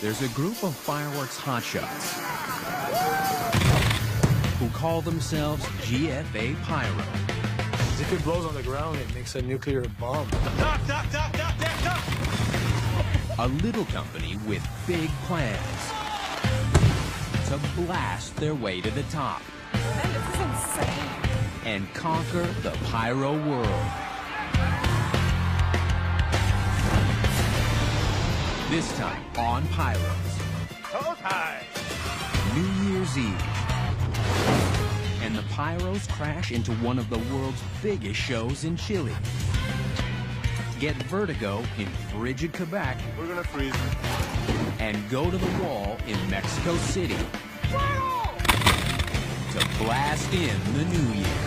there's a group of fireworks hotshots who call themselves GFA Pyro. If it blows on the ground, it makes a nuclear bomb. A little company with big plans to blast their way to the top. Man, this is insane. And conquer the pyro world. This time on Pyros. New Year's Eve. And the Pyros crash into one of the world's biggest shows in Chile. Get vertigo in frigid Quebec. We're gonna freeze. And go to the wall in Mexico City. To blast in the new year.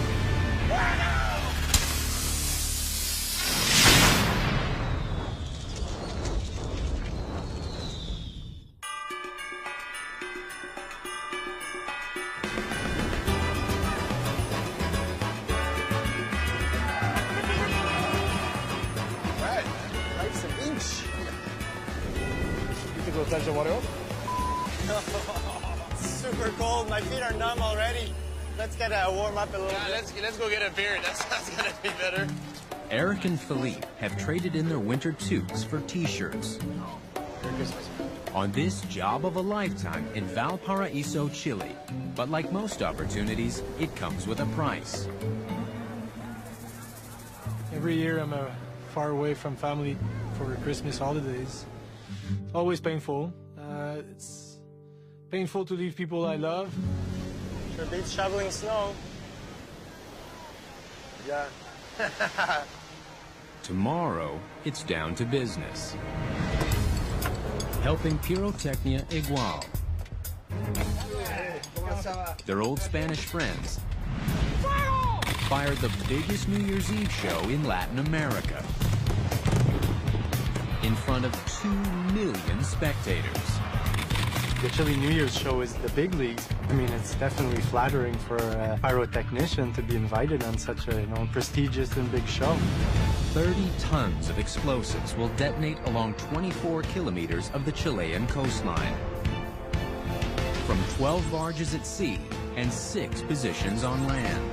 Life's a beach. You can go touch the water up. Super cold. My feet are numb already. Let's get a warm up a little bit. Let's go get a beer. That's gonna be better. Eric and Philippe have traded in their winter toques for t-shirts. On this job of a lifetime in Valparaiso, Chile. But like most opportunities, it comes with a price. Every year I'm far away from family for Christmas holidays. It's always painful. It's painful to leave people I love. Sure beats shoveling snow. Yeah. Tomorrow, it's down to business. Helping Pyrotechnia Igual, their old Spanish friends, fired the biggest New Year's Eve show in Latin America in front of 2 million spectators. The Chile New Year's show is the big leagues. I mean, it's definitely flattering for a pyrotechnician to be invited on such a, prestigious and big show. 30 tons of explosives will detonate along 24 kilometers of the Chilean coastline. From 12 barges at sea and 6 positions on land.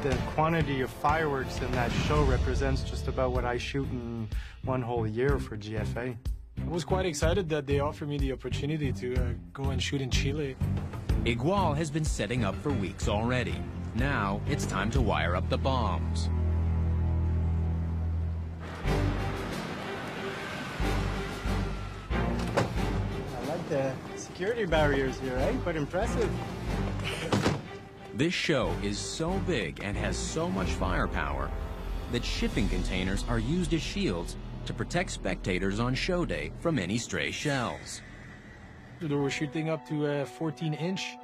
The quantity of fireworks in that show represents just about what I shoot in one whole year for GFA. I was quite excited that they offered me the opportunity to go and shoot in Chile. Igual has been setting up for weeks already. Now it's time to wire up the bombs. I like the security barriers here, eh? Quite impressive. This show is so big and has so much firepower that shipping containers are used as shields to protect spectators on show day from any stray shells. They were shooting up to 14-inch,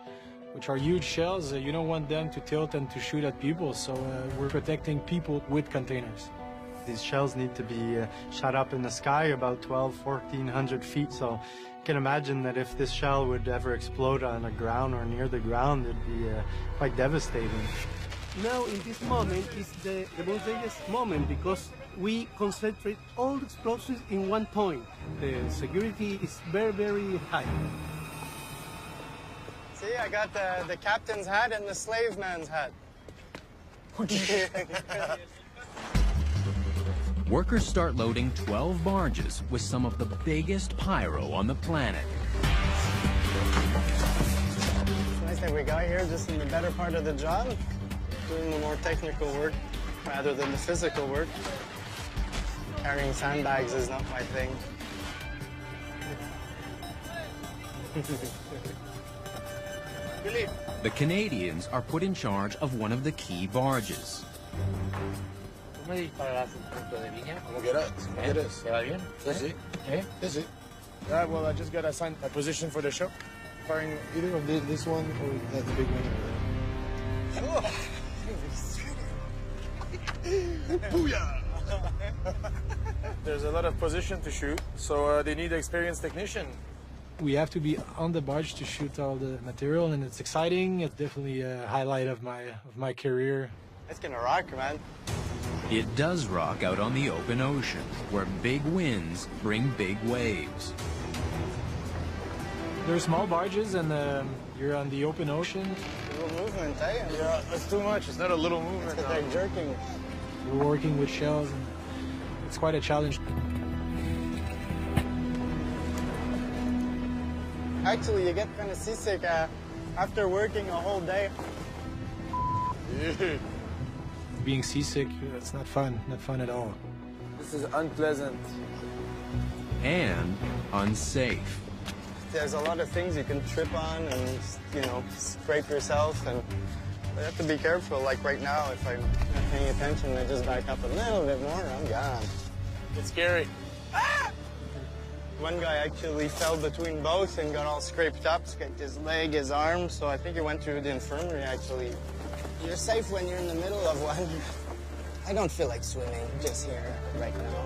which are huge shells. You don't want them to tilt and to shoot at people, so we're protecting people with containers. These shells need to be shot up in the sky about 1,400 feet, so you can imagine that if this shell would ever explode on the ground or near the ground, it'd be quite devastating. Now, in this moment, is the most dangerous moment because we concentrate all the explosives in one point. The security is very, very high. See, I got the captain's hat and the slave man's hat. Workers start loading 12 barges with some of the biggest pyro on the planet. It's nice that we got here just in the better part of the job, doing the more technical work rather than the physical work. Carrying sandbags is not my thing. The Canadians are put in charge of one of the key barges. ¿Cómo get us? Get us. That's it. That's it. Well, I just got assigned a position for the show. Firing either of this one or that big one. Booyah! There's a lot of position to shoot, so they need an experienced technician. We have to be on the barge to shoot all the material, and it's exciting. It's definitely a highlight of my career. It's gonna rock, man. It does rock out on the open ocean, where big winds bring big waves. They're small barges, and you're on the open ocean. Little movement, eh? Yeah, that's too much. It's not a little movement. They're jerking. You're working with shells, and it's quite a challenge. Actually, you get kind of seasick after working a whole day. Yeah. Being seasick, it's not fun. Not fun at all. This is unpleasant. And unsafe. There's a lot of things you can trip on and, you know, scrape yourself, and you have to be careful. Like right now, if I'm not paying attention, I just back up a little bit more, I'm gone. It's scary. One guy actually fell between both and got all scraped up, scraped his leg, his arm, so I think he went to the infirmary, actually. You're safe when you're in the middle of one. I don't feel like swimming just here right now.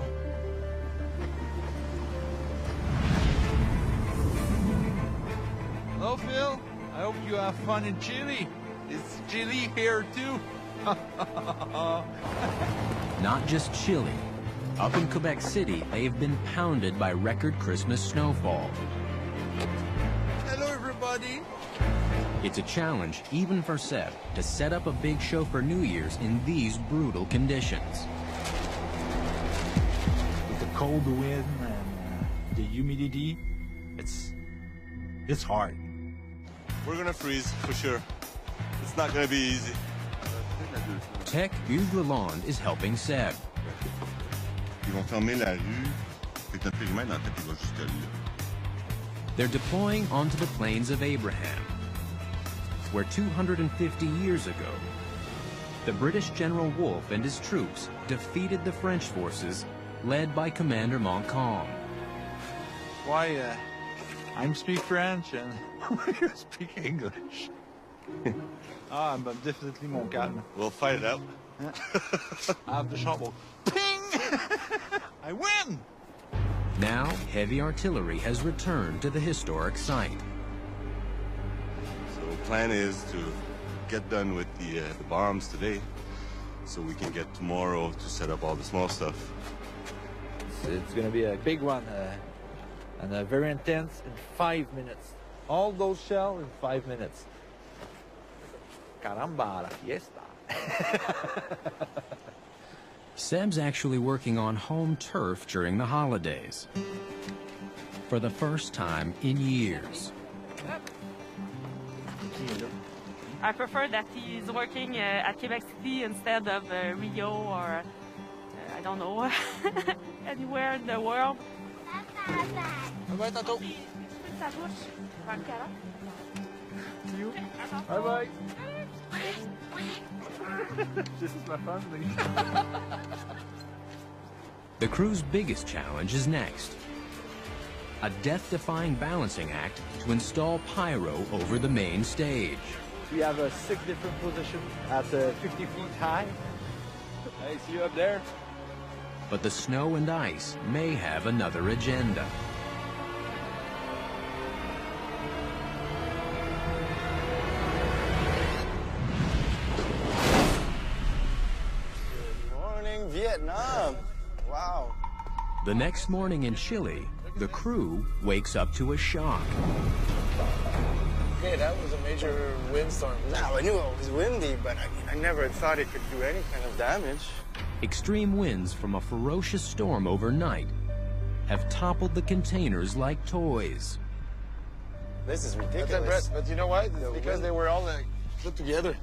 Hello, Phil. I hope you have fun in Chile. It's Chile here, too. Not just Chile. Up in Quebec City, they have been pounded by record Christmas snowfall. Hello, everybody. It's a challenge, even for Seb, to set up a big show for New Year's in these brutal conditions. With the cold wind and the humidity, it's hard. We're gonna freeze, for sure. It's not gonna be easy. Tech Hugues Lalonde is helping Seb. Ils vont fermer la rue. Fait que notre périmètre, en fait, il va jusque là. They're deploying onto the plains of Abraham, where 250 years ago, the British General Wolfe and his troops defeated the French forces led by Commander Montcalm. Why, I speak French and you speak English. I'm definitely mon calme. We'll fight it out. I have the shovel. Ping! I win! Now, heavy artillery has returned to the historic site. So the plan is to get done with the bombs today, so we can get tomorrow to set up all the small stuff. It's going to be a big one and very intense in 5 minutes. All those shells in 5 minutes. Caramba, la fiesta. Seb's actually working on home turf during the holidays. For the first time in years. I prefer that he's working at Quebec City instead of Rio or, I don't know, anywhere in the world. Bye-bye, Tato. You. Bye-bye. This is my family. The crew's biggest challenge is next. A death-defying balancing act to install PYRO over the main stage. We have 6 different positions at 50 feet high. Hey, see you up there? But the snow and ice may have another agenda. Good morning, Vietnam. Wow. The next morning in Chile, the crew wakes up to a shock. Okay, that was a major windstorm. Now, I knew it was windy, but I never thought it could do any kind of damage. Extreme winds from a ferocious storm overnight have toppled the containers like toys. This is ridiculous. That's impressive, but you know why? It's because they were all put together.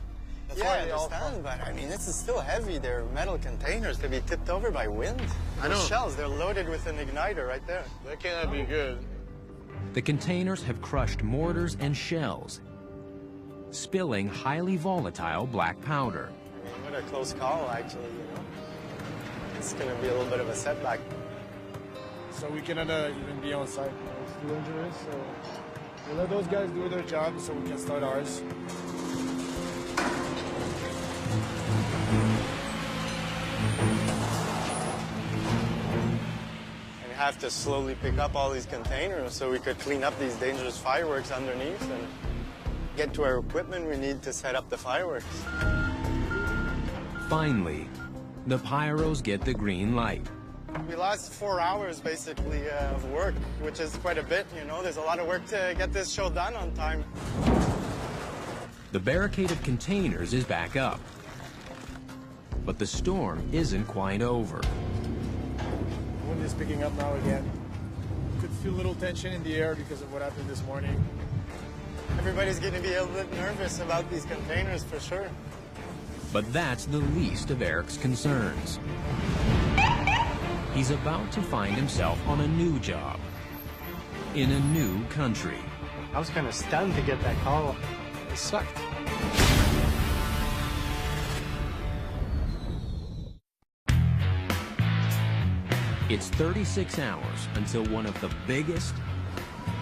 That's Yeah, why I they all understand, but I mean, this is still heavy. They're metal containers to be tipped over by wind. I know. The shells, they're loaded with an igniter right there. That cannot be good. The containers have crushed mortars and shells, spilling highly volatile black powder. I mean, what a close call, actually, you know. It's going to be a little bit of a setback. So we cannot even be on site. It's too dangerous, so we'll let those guys do their job so we can start ours. And have to slowly pick up all these containers so we could clean up these dangerous fireworks underneath and get to our equipment we need to set up the fireworks. Finally, the Pyros get the green light. We lost 4 hours, basically, of work, which is quite a bit, you know. There's a lot of work to get this show done on time. The barricade of containers is back up. But the storm isn't quite over. Wind is picking up now again. Could feel a little tension in the air because of what happened this morning. Everybody's going to be a little bit nervous about these containers, for sure. But that's the least of Eric's concerns. He's about to find himself on a new job, in a new country. I was kind of stunned to get that call. It sucked. It's 36 hours until one of the biggest,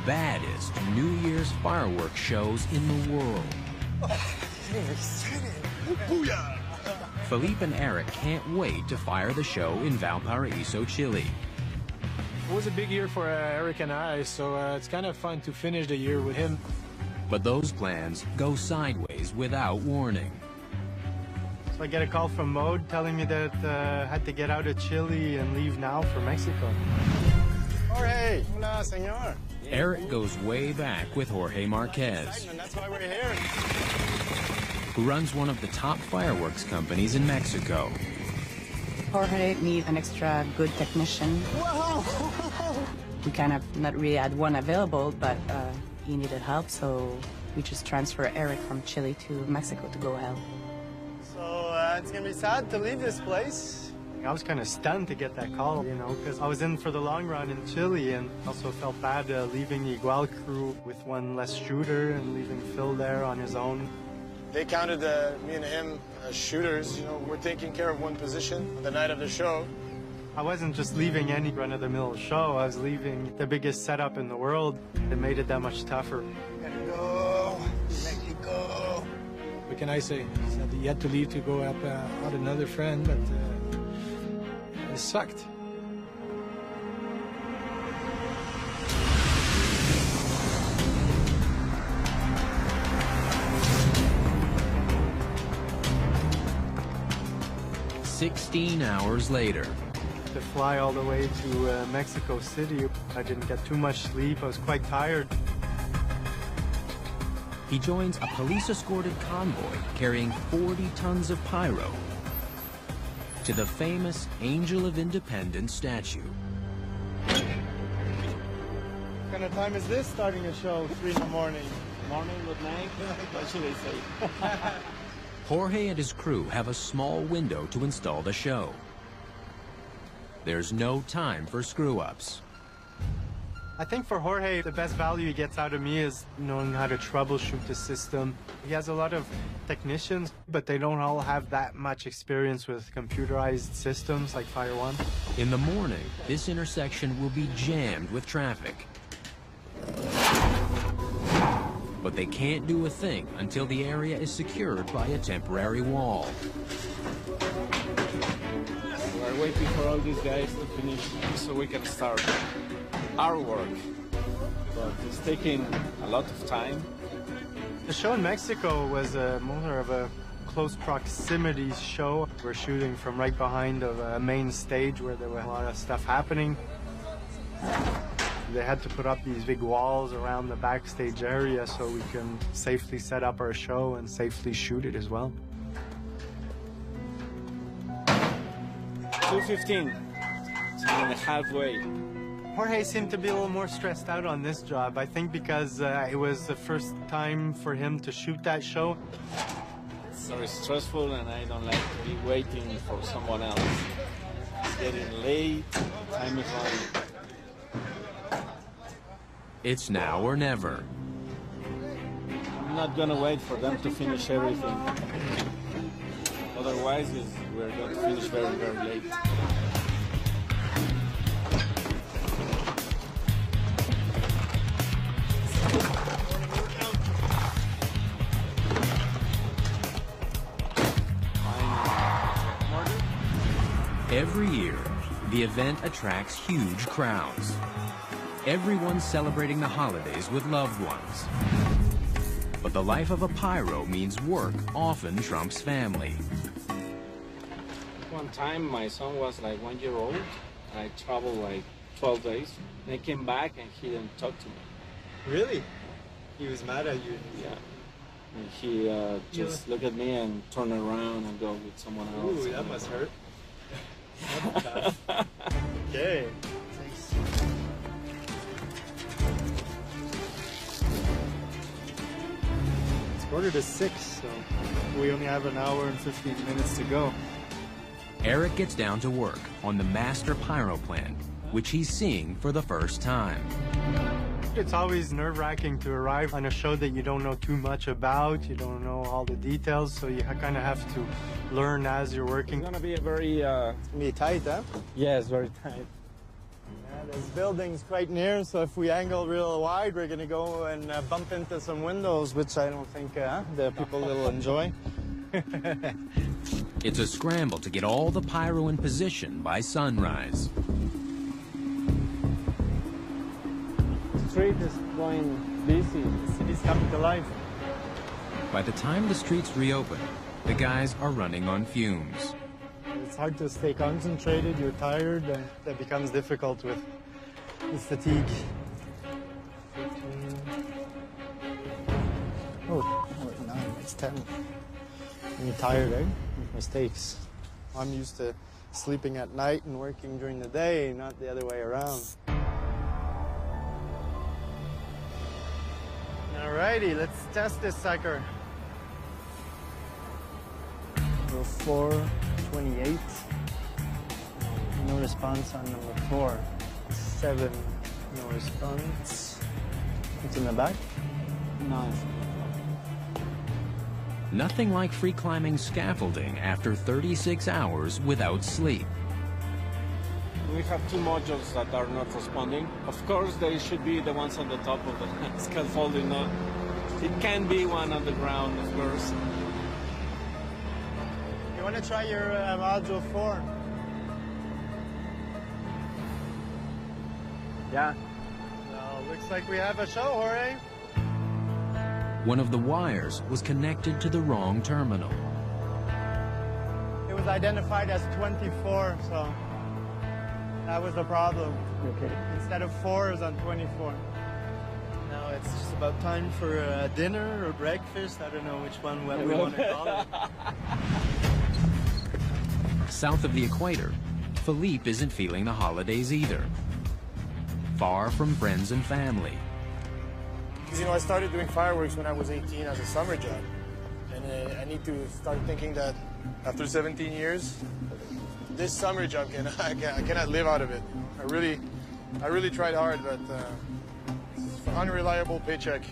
baddest New Year's fireworks shows in the world. Philippe and Eric can't wait to fire the show in Valparaiso, Chile. It was a big year for Eric and I, so it's kind of fun to finish the year with him. But those plans go sideways without warning. So I get a call from Mode telling me that I had to get out of Chile and leave now for Mexico. Jorge, hola, señor. Eric goes way back with Jorge Marquez, That's why we're here. who runs one of the top fireworks companies in Mexico. Jorge needs an extra good technician. We kind of not really had one available, but he needed help, so we just transferred Eric from Chile to Mexico to go help. So it's going to be sad to leave this place. I was kind of stunned to get that call, you know, because I was in for the long run in Chile and also felt bad leaving the Igual crew with one less shooter and leaving Phil there on his own. They counted me and him as shooters. You know, we're taking care of one position the night of the show. I wasn't just leaving any run-of-the-mill show. I was leaving the biggest setup in the world. It made it that much tougher. Gotta go. Mexico. What can I say? Sad that you had to leave to go help out another friend, but it sucked. "16 hours later, To fly all the way to Mexico City, I didn't get too much sleep. I was quite tired. he joins a police-escorted convoy carrying 40 tons of pyro to the famous Angel of Independence statue. What kind of time is this starting a show? 3 in the morning. Morning, good night. What should I say? Jorge and his crew have a small window to install the show. There's no time for screw-ups. I think for Jorge, the best value he gets out of me is knowing how to troubleshoot the system. He has a lot of technicians, but they don't all have that much experience with computerized systems like Pyro 1. In the morning, this intersection will be jammed with traffic. But they can't do a thing until the area is secured by a temporary wall. We're waiting for all these guys to finish so we can start our work. But it's taking a lot of time. The show in Mexico was more of a close proximity show. We're shooting from right behind a main stage where there was a lot of stuff happening. They had to put up these big walls around the backstage area so we can safely set up our show and safely shoot it as well. 2:15. So we're halfway. Jorge seemed to be a little more stressed out on this job, I think because it was the first time for him to shoot that show. It's very stressful and I don't like to be waiting for someone else. It's getting late, time is running. It's now or never. I'm not gonna wait for them to finish everything. Otherwise, we're going to finish very, very late. Every year, the event attracts huge crowds. Everyone's celebrating the holidays with loved ones. But the life of a pyro means work often trumps family. one time my son was like 1 year old. I traveled like 12 days. And I came back and he didn't talk to me. Really? He was mad at you? Yeah. And he just looked at me and turned around and go with someone else. Ooh, that must hurt. Okay. It's 5:45, so we only have an hour and 15 minutes to go. Eric gets down to work on the master pyro plan, which he's seeing for the first time. It's always nerve-wracking to arrive on a show that you don't know too much about, you don't know all the details, so you kind of have to learn as you're working. It's gonna be a very... It's gonna be tight, huh? Yeah, it's very tight. Yeah, this building's quite near, so if we angle real wide, we're gonna go and bump into some windows, which I don't think the people will enjoy. It's a scramble to get all the pyro in position by sunrise. The street is going busy. The city's coming to life. By the time the streets reopen, the guys are running on fumes. It's hard to stay concentrated, you're tired, and that becomes difficult with fatigue. Oh, 9, it's 10. And you're tired, eh? With mistakes. I'm used to sleeping at night and working during the day, not the other way around. Alrighty, let's test this sucker. Number 428. No response on number 4. 7, no response. It's in the back. 9. Nothing like free climbing scaffolding after 36 hours without sleep. We have 2 modules that are not responding. Of course, they should be the ones on the top of the scaffolding. It can be one on the ground, of course. You want to try your module 4? Yeah. Well, looks like we have a show, Jorge. One of the wires was connected to the wrong terminal. It was identified as 24, so that was the problem. Okay. Instead of 4, it was on 24. Now it's just about time for dinner or breakfast. I don't know which one we want to call it. South of the equator, Philippe isn't feeling the holidays either. Far from friends and family. Because, you know, I started doing fireworks when I was 18 as a summer job. And I need to start thinking that after 17 years, this summer job, I cannot live out of it. I really tried hard, but it's an unreliable paycheck.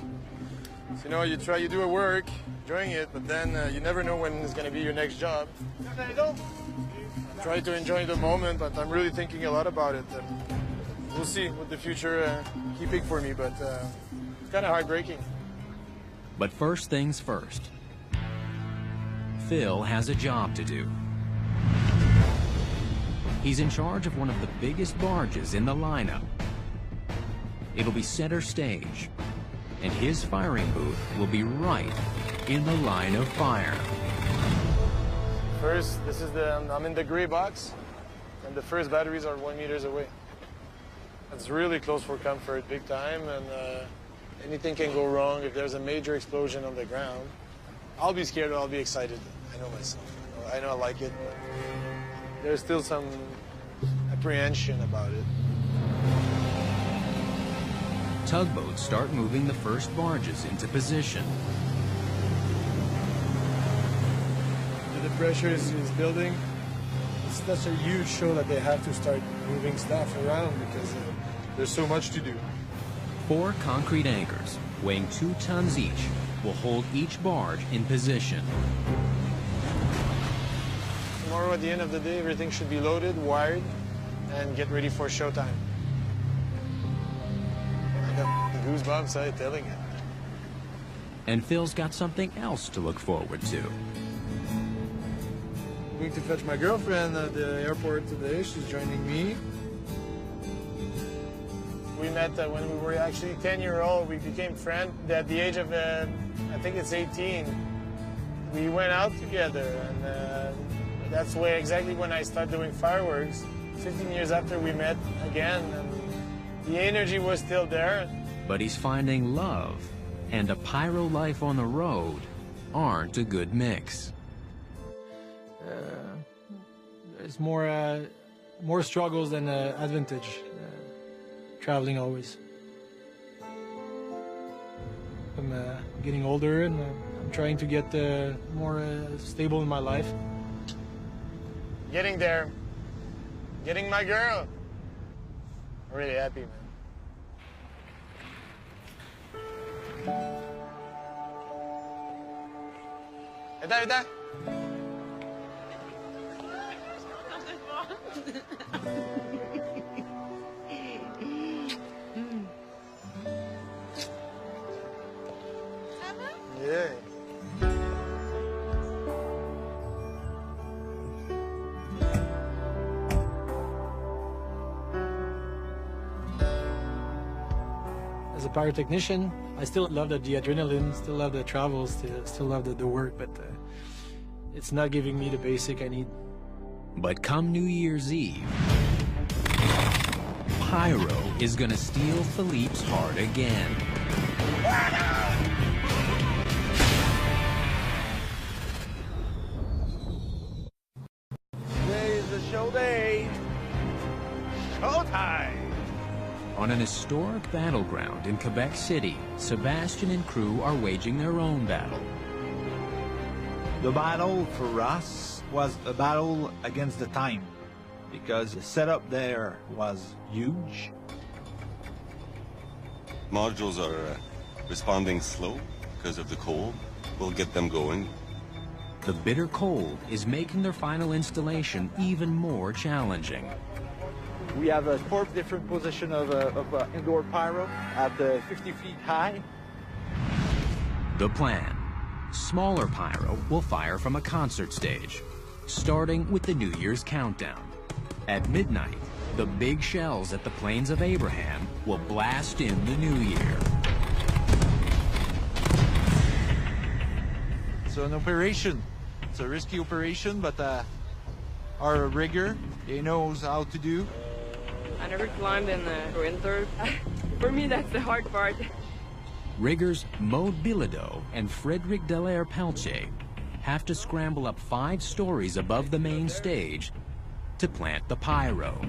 So, you know, you do a work, enjoying it, but then you never know when it's going to be your next job. I try to enjoy the moment, but I'm really thinking a lot about it. We'll see what the future keeping for me, but it's kind of heartbreaking. But first things first. Phil has a job to do. He's in charge of one of the biggest barges in the lineup. It'll be center stage, and his firing booth will be right in the line of fire. First, I'm in the gray box, and the first batteries are 1 meter away. It's really close for comfort, big time, and anything can go wrong if there's a major explosion on the ground. I'll be scared or I'll be excited. I know myself. I know I like it, but there's still some apprehension about it. Tugboats start moving the first barges into position. The pressure is building. It's such a huge show that they have to start moving stuff around because there's so much to do. 4 concrete anchors, weighing 2 tons each, will hold each barge in position. Tomorrow, at the end of the day, everything should be loaded, wired, and get ready for showtime. I got goosebumps, I'm telling you. And Phil's got something else to look forward to. I'm going to fetch my girlfriend at the airport today. She's joining me. We met when we were actually 10-year-old. We became friends at the age of, I think it's 18. We went out together, and That's where exactly when I started doing fireworks. 15 years after we met again, and the energy was still there. But he's finding love and a pyro life on the road aren't a good mix. There's more struggles than advantage, traveling always. I'm getting older and I'm trying to get more stable in my life. Getting there, getting my girl. I'm really happy, man. Eda. Yeah. As a pyrotechnician, I still love the adrenaline, still love the travels, still love the work, but it's not giving me the basic I need. But come New Year's Eve, Pyro is gonna steal Philippe's heart again. Today is the show day. Showtime! On an historic battleground in Quebec City, Sebastian and crew are waging their own battle. The battle for us was a battle against the time, because the setup there was huge. Modules are responding slow because of the cold. We'll get them going. The bitter cold is making their final installation even more challenging. We have 4 different positions of indoor pyro at 50 feet high. The plan: smaller pyro will fire from a concert stage, starting with the New Year's countdown. At midnight, the big shells at the Plains of Abraham will blast in the new year. It's an operation. It's a risky operation, but our rigger, he knows how to do. I never climbed in the winter. For me, that's the hard part. Riggers Maud Bilodeau and Frédéric Dallaire-Peltier have to scramble up 5 stories above the main stage to plant the pyro.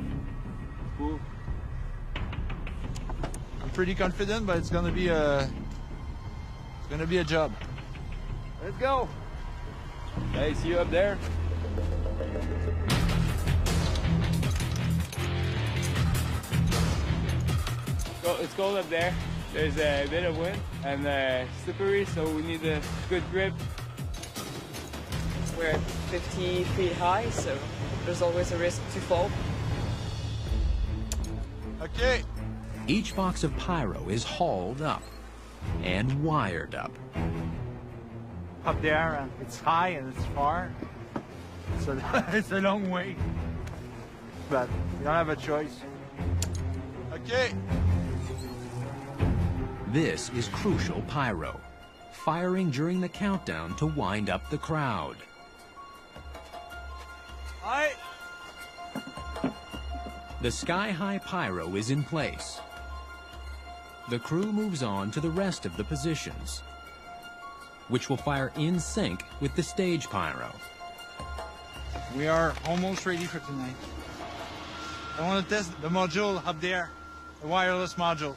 I'm pretty confident, but it's gonna be a job. Let's go. Hey, see you up there. It's cold up there. There's a bit of wind and slippery, so we need a good grip. We're at 50 feet high, so there's always a risk to fall. Okay. Each box of pyro is hauled up and wired up. Up there, and it's high and it's far. So it's a long way. But you don't have a choice. Okay. This is crucial pyro, firing during the countdown to wind up the crowd. Aye. The sky-high pyro is in place. The crew moves on to the rest of the positions, which will fire in sync with the stage pyro. We are almost ready for tonight. I want to test the module up there, the wireless module.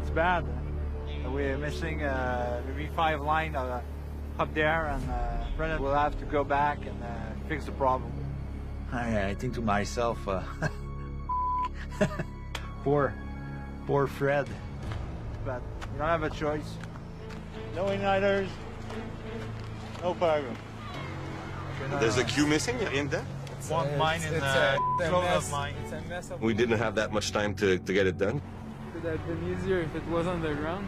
It's bad. We're missing maybe 5 lines up there, and Brennan will have to go back and fix the problem. I think to myself, poor Fred. But you don't have a choice. No igniters, no pyro. There's a queue missing in there? One mine in the flow of mine. It's a mess of We didn't have that much time to get it done. Could have been easier if it was underground.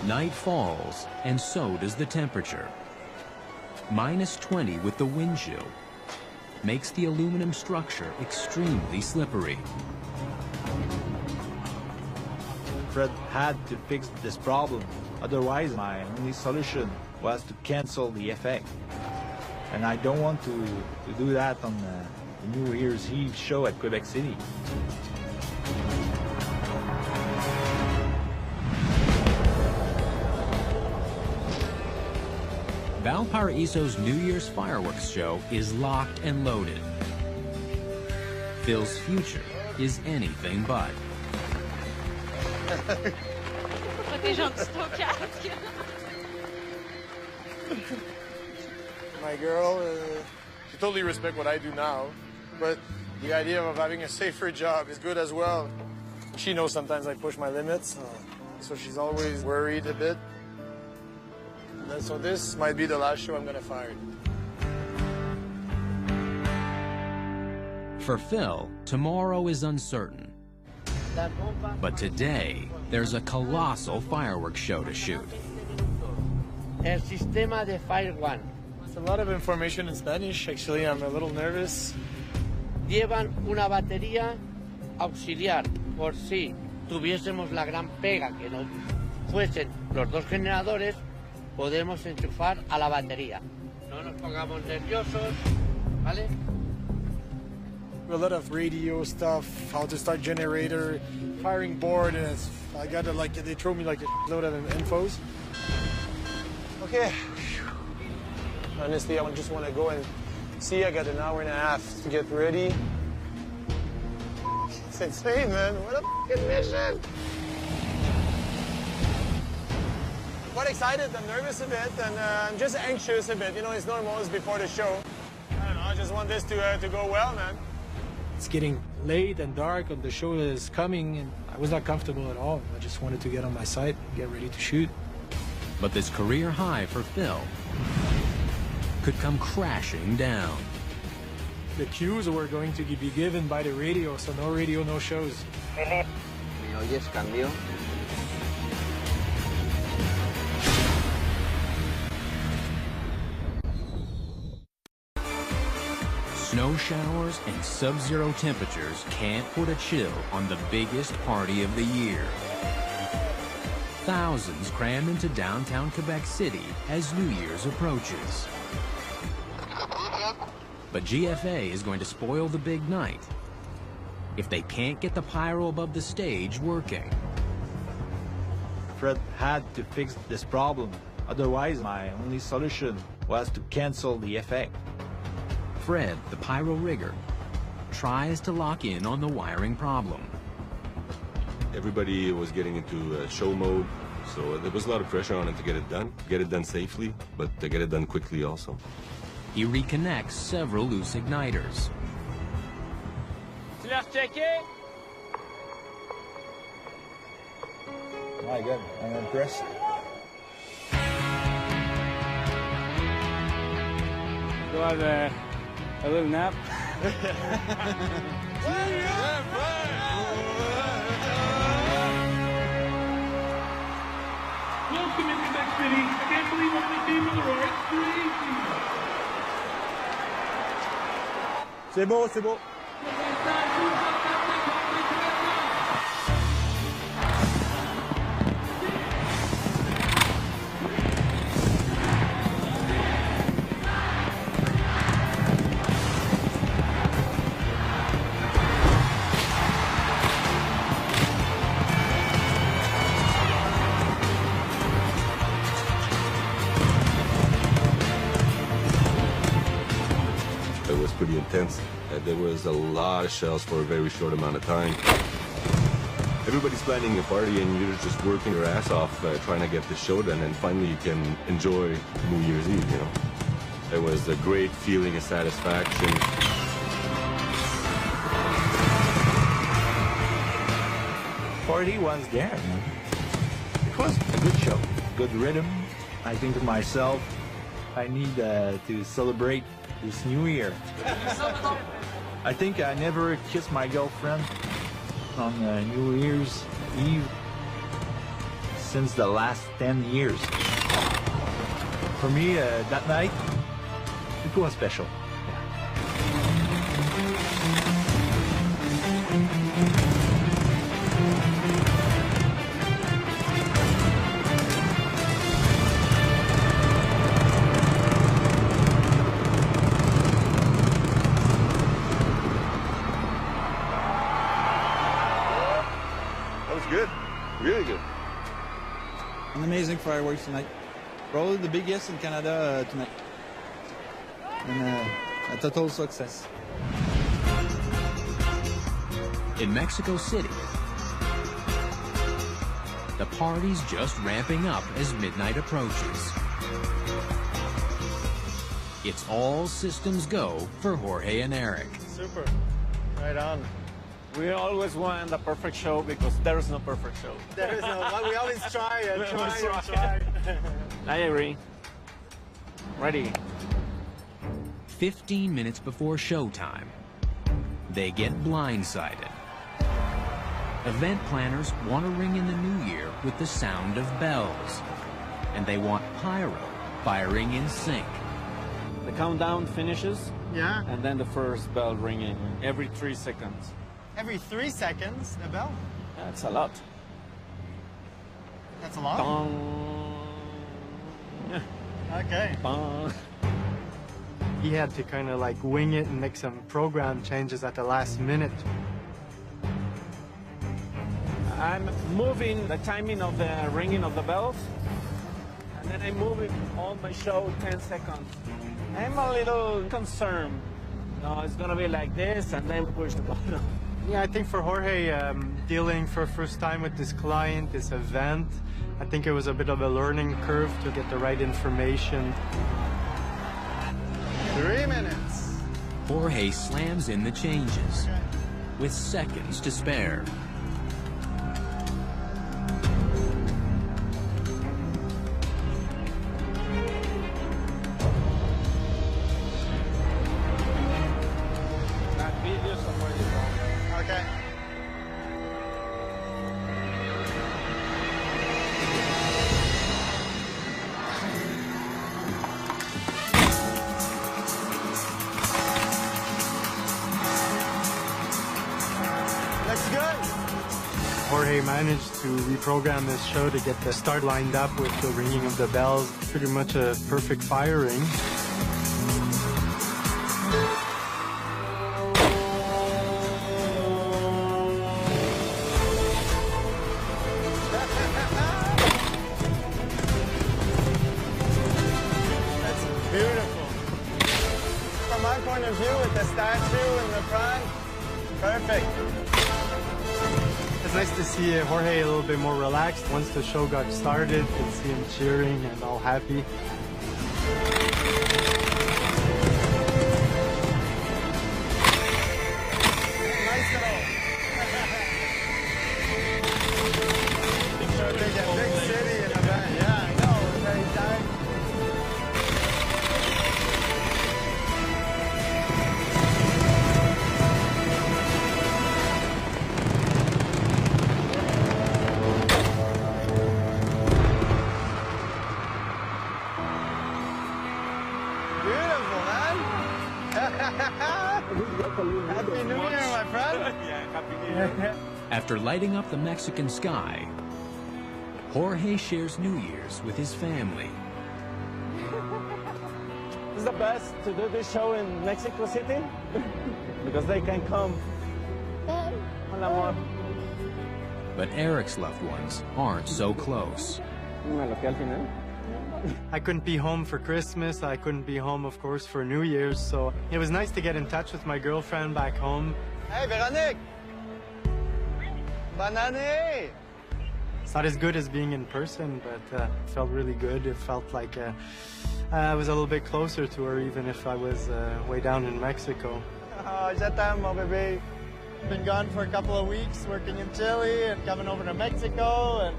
Night falls, and so does the temperature. -20 with the wind chill makes the aluminum structure extremely slippery. Fred had to fix this problem. Otherwise, my only solution was to cancel the effect. And I don't want to do that on the New Year's Eve show at Quebec City. Valparaiso's New Year's fireworks show is locked and loaded. Phil's future is anything but. My girl, she totally respects what I do now, but the idea of having a safer job is good as well. She knows sometimes I push my limits, so she's always worried a bit. And so this might be the last show I'm gonna fire. For Phil, tomorrow is uncertain. But today, there's a colossal fireworks show to shoot. El sistema de Eve1. It's a lot of information in Spanish. Actually, I'm a little nervous. Llevan una batería auxiliar por si tuviésemos la gran pega que no fuesen los dos generadores, podemos enchufar a la batería. No nos pongamos nerviosos, ¿vale? A lot of radio stuff, how to start generator, firing board, and I got to they throw me like a load of infos. Okay. Honestly, I just want to go and see. I got an hour and a half to get ready. It's insane, man. What a fucking mission. I'm quite excited. I'm nervous a bit, and I'm just anxious a bit. You know, it's normal. It's before the show. I don't know. I just want this to go well, man. It's getting late and dark, and the show is coming, and I was not comfortable at all. I just wanted to get on my site, get ready to shoot. But this career high for Phil could come crashing down. The cues were going to be given by the radio, so no radio, no shows. ¿Me oyes, cambio? Snow showers and sub-zero temperatures can't put a chill on the biggest party of the year. Thousands cram into downtown Quebec City as New Year's approaches. But GFA is going to spoil the big night if they can't get the pyro above the stage working. Fred had to fix this problem. Otherwise, my only solution was to cancel the effect. Fred, the pyro rigger, tries to lock in on the wiring problem. Everybody was getting into show mode, so there was a lot of pressure on it to get it done safely, but to get it done quickly also. He reconnects several loose igniters. Tu l'as checké? My God, I'm impressed. Go have a little nap. Welcome in Quebec City. I can't believe how many people there are. It's crazy. C'est beau, c'est beau. It was pretty intense. There was a lot of shells for a very short amount of time. Everybody's planning a party and you're just working your ass off trying to get the show done, and finally you can enjoy New Year's Eve, you know. It was a great feeling of satisfaction. Party was there, man. It was a good show, good rhythm. I think to myself, I need to celebrate this new year. I think I never kissed my girlfriend on New Year's Eve since the last 10 years. For me, that night, it was special. amazing fireworks tonight. Probably the biggest in Canada tonight. And a total success. In Mexico City, the party's just ramping up as midnight approaches. It's all systems go for Jorge and Eric. Super. Right on. We always want the perfect show because there is no perfect show. There is no, we always try and try. I agree. Ready. 15 minutes before showtime, they get blindsided. Event planners want to ring in the new year with the sound of bells, and they want Pyro firing in sync. The countdown finishes, Yeah. and then the first bell ringing every 3 seconds. Every 3 seconds, a bell. That's a lot. That's a lot. Dong. Okay. Dong. He had to kind of like wing it and make some program changes at the last minute. I'm moving the timing of the ringing of the bells, and then I'm moving on my show 10 seconds. I'm a little concerned. No, it's gonna be like this, and then push the button. Yeah, I think for Jorge, dealing for first time with this client, this event, I think it was a bit of a learning curve to get the right information. 3 minutes. Jorge slams in the changes with seconds to spare. That video's already done. Okay. Looks good. Jorge managed to reprogram his show to get the start lined up with the ringing of the bells. Pretty much a perfect firing. That's beautiful. From my point of view, with the statue in the front, perfect. It's nice to see Jorge a little bit more relaxed. Once the show got started, you could see him cheering and all happy. Nice little. Big city in the back. Yeah, I know. We're very tight. Beautiful, man. Happy New Year, my friend. Yeah, Happy New Year. After lighting up the Mexican sky, Jorge shares New Year's with his family. It's the best to do this show in Mexico City because they can come. Hola, amor. But Eric's loved ones aren't so close. I couldn't be home for Christmas. I couldn't be home, of course, for New Year's. So it was nice to get in touch with my girlfriend back home. Hey, Véronique. Bonne année. It's not as good as being in person, but it felt really good. It felt like I was a little bit closer to her, even if I was way down in Mexico. Oh, je t'aime, mon bébé. Been gone for a couple of weeks, working in Chile and coming over to Mexico, and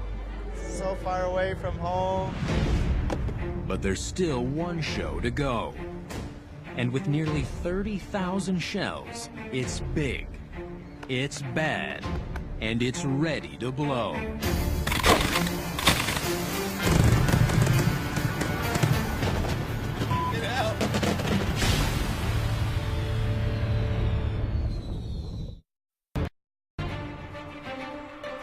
so far away from home. But there's still one show to go. And with nearly 30,000 shells, it's big, it's bad, and it's ready to blow.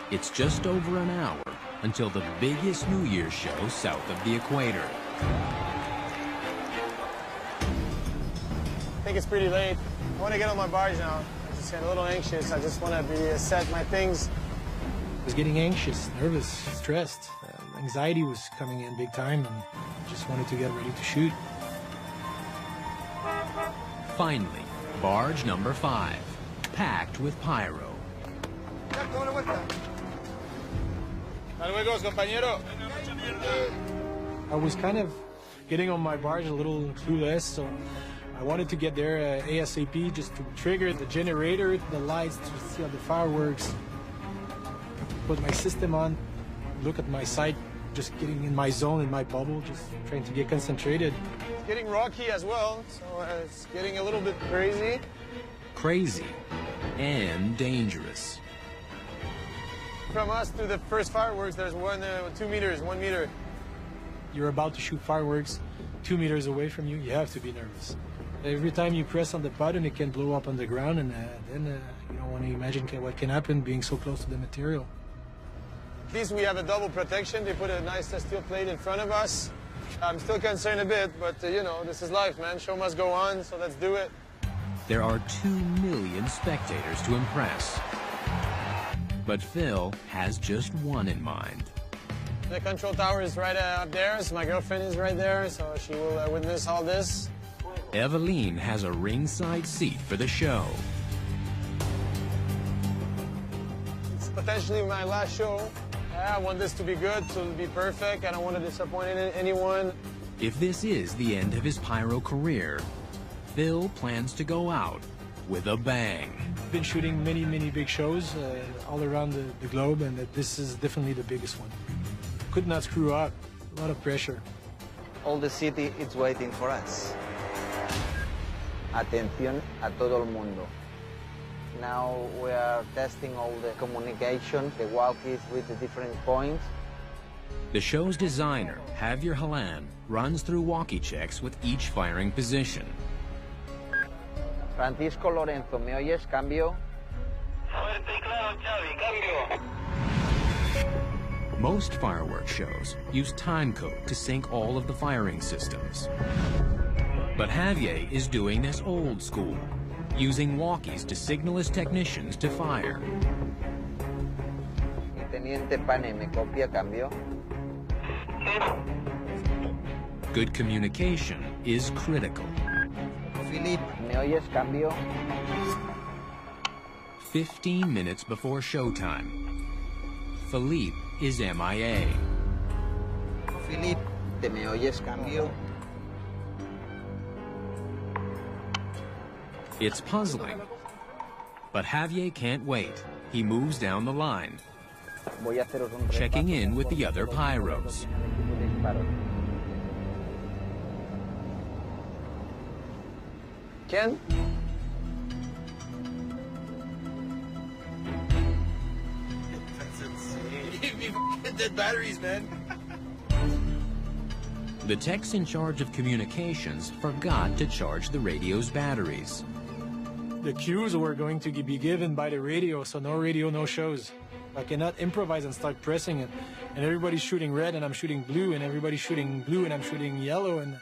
It's just over an hour until the biggest New Year's show south of the equator. I think it's pretty late. I want to get on my barge now. I just get a little anxious. I just want to set my things. I was getting anxious, nervous, stressed. Anxiety was coming in big time, and just wanted to get ready to shoot. Finally, barge number 5, packed with pyro. I was kind of getting on my barge a little clueless, so I wanted to get there ASAP, just to trigger the generator, the lights, to see how the fireworks. Put my system on, look at my sight, just getting in my zone, in my bubble, just trying to get concentrated. It's getting rocky as well, so it's getting a little bit crazy. Crazy and dangerous. From us to the first fireworks, there's 2 meters, 1 meter. You're about to shoot fireworks 2 meters away from you, you have to be nervous. Every time you press on the button, it can blow up on the ground, and then you don't want to imagine what can happen being so close to the material. At least we have a double protection. They put a nice steel plate in front of us. I'm still concerned a bit, but you know, this is life, man. Show must go on, so let's do it. There are 2 million spectators to impress. But Phil has just one in mind. The control tower is right up there, so my girlfriend is right there, so she will witness all this. Eveline has a ringside seat for the show. It's potentially my last show. I want this to be good, to be perfect. I don't want to disappoint anyone. If this is the end of his pyro career, Phil plans to go out with a bang. I've been shooting many, many big shows all around the globe, and this is definitely the biggest one. Could not screw up. A lot of pressure. All the city is waiting for us. Atención a todo el mundo. Now we are testing all the communication, the walkies with the different points. The show's designer, Javier Halan, runs through walkie checks with each firing position. Francisco Lorenzo, ¿me oyes? Cambio. Most fireworks shows use time code to sync all of the firing systems. But Javier is doing this old school, using walkies to signal his technicians to fire. Mi teniente Pane, ¿me copia? Cambio. Good communication is critical. Philippe, ¿me oyes? Cambio. 15 minutes before showtime, Philippe is MIA. Philippe, ¿te me oyes? Cambio. It's puzzling, but Javier can't wait. He moves down the line, checking in with the other pyros. Ken? That's insane. You gave me dead batteries, man. The techs in charge of communications forgot to charge the radio's batteries. The cues were going to be given by the radio, so no radio, no shows. I cannot improvise and start pressing it. And everybody's shooting red and I'm shooting blue, and everybody's shooting blue and I'm shooting yellow, and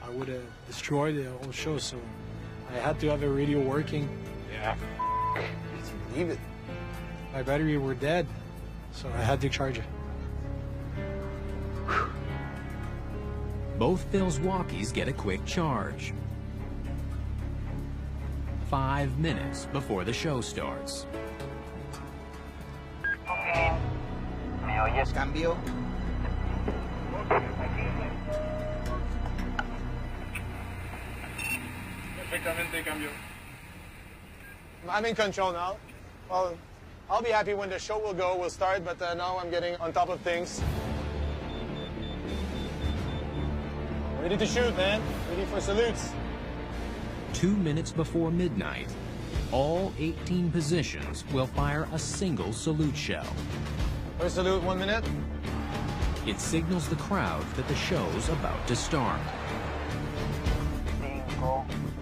I would have destroyed the whole show, so I had to have a radio working. Yeah. Did you believe it? My battery were dead, so I had to charge it. Both Phil's walkies get a quick charge. 5 minutes before the show starts. Okay. ¿Me oyes? Cambio. Perfectamente cambio. I'm in control now. Well, I'll be happy when the show will start, but now I'm getting on top of things. Ready to shoot, man. Ready for salutes. 2 minutes before midnight, all 18 positions will fire a single salute shell. First salute, 1 minute. It signals the crowd that the show's about to start.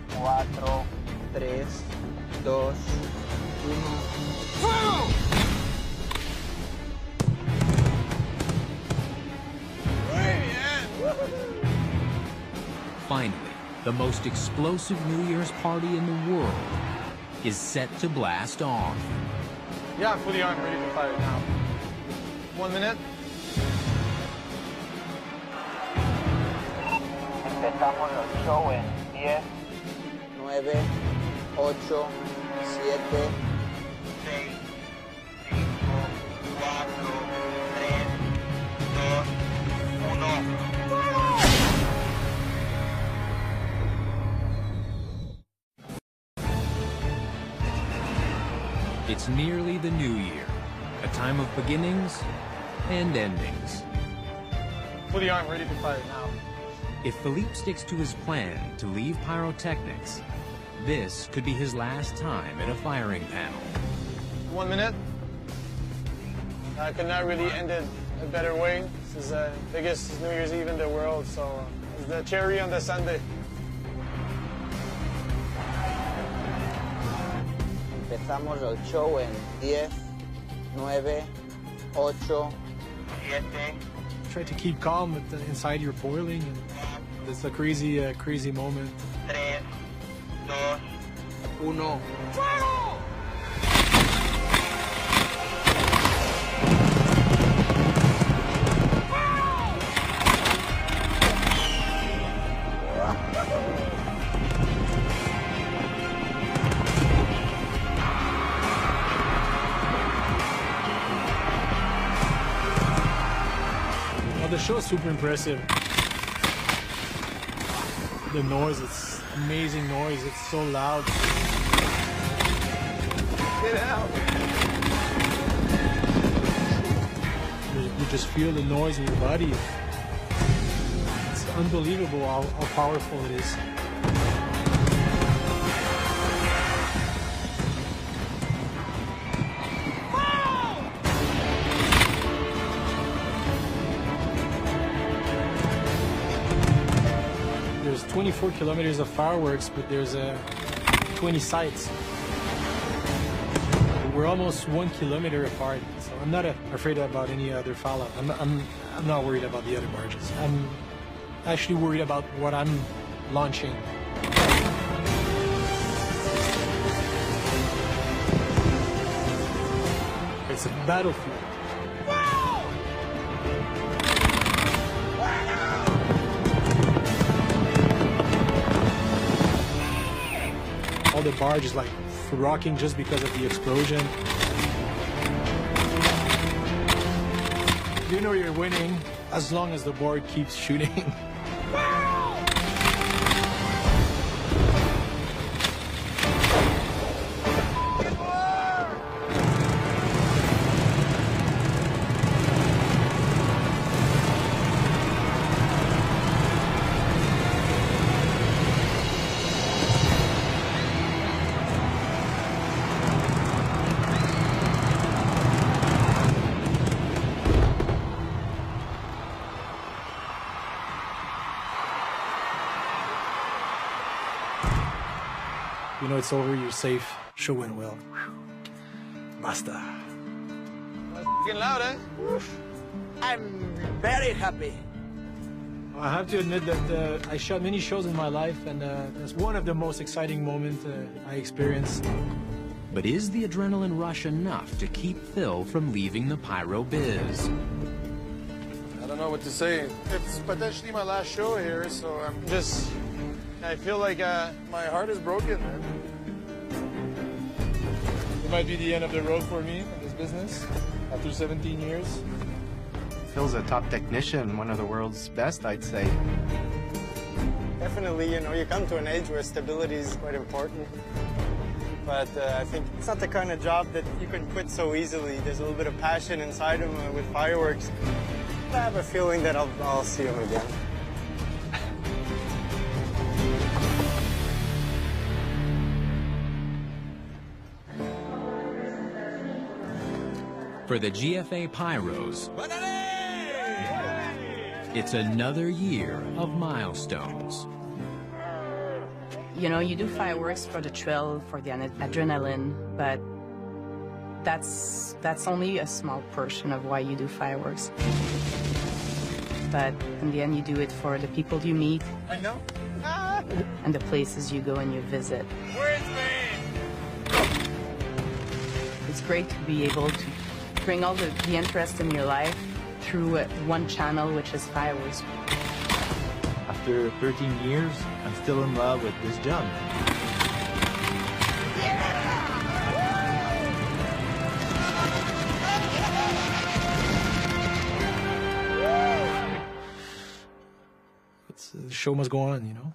5, 4, 3, 2, 1. Finally, the most explosive New Year's party in the world is set to blast off. Yeah, I'm fully armed, ready to fire now. 1 minute. Empezamos el show en 10, 9, 8, 7, 6, 5, 4, 3, 2, 1. It's nearly the new year, a time of beginnings and endings. Fully armed, ready to fire now. If Philippe sticks to his plan to leave pyrotechnics, this could be his last time at a firing panel. 1 minute. I could not really end it a better way. This is the biggest New Year's Eve in the world, so it's the cherry on the sundae. Empezamos el show en 10, 9, 8, 7. Try to keep calm, but inside you're boiling. And it's a crazy, crazy moment. 3, 2, 1. The show is super impressive. The noise, it's amazing noise. It's so loud. Get out! You just feel the noise in your body. It's unbelievable how powerful it is. There's 24 kilometers of fireworks, but there's 20 sites. We're almost 1 kilometer apart, so I'm not afraid about any other fallout. I'm not worried about the other barges. I'm actually worried about what I'm launching. It's a battlefield. All the barge is like rocking just because of the explosion. You know you're winning as long as the board keeps shooting. You know it's over, you're safe. Show went well. Basta. That's getting loud, eh? I'm very happy. I have to admit that I shot many shows in my life, and that's one of the most exciting moments I experienced. But is the adrenaline rush enough to keep Phil from leaving the pyro biz? I don't know what to say. It's potentially my last show here, so I feel like my heart is broken, man. It might be the end of the road for me in this business after 17 years. Phil's a top technician, one of the world's best, I'd say. Definitely, you come to an age where stability is quite important. But I think it's not the kind of job that you can quit so easily. There's a little bit of passion inside him with fireworks. I have a feeling that I'll see him again. For the GFA Pyros, it's another year of milestones. You know, you do fireworks for the thrill, for the adrenaline, but that's only a small portion of why you do fireworks. But in the end, you do it for the people you meet. I know. And the places you go and you visit. Where's me? It's great to be able to bring all the interest in your life through one channel, which is fireworks. A after 13 years, I'm still in love with this job. The show must go on, you know?